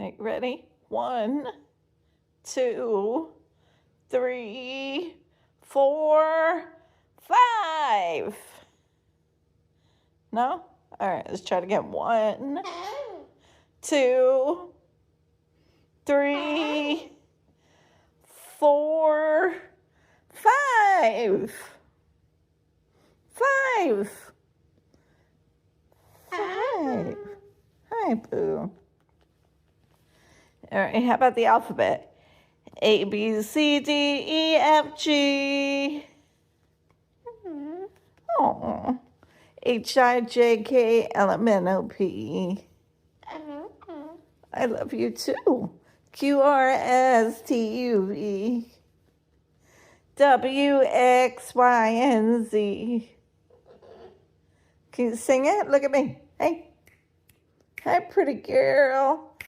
Okay, ready? 1, 2, 3, 4, 5. No? All right, let's try it again. 1, 2, 3, 4, 5. 5. 5. Hi, Boo. All right, how about the alphabet? A, B, C, D, E, F, G. Oh. H, I, J, K, L, M, N, O, P. I love you too. Q, R, S, T, U, V. W, X, Y, and Z. Can you sing it? Look at me. Hey. Hi, pretty girl.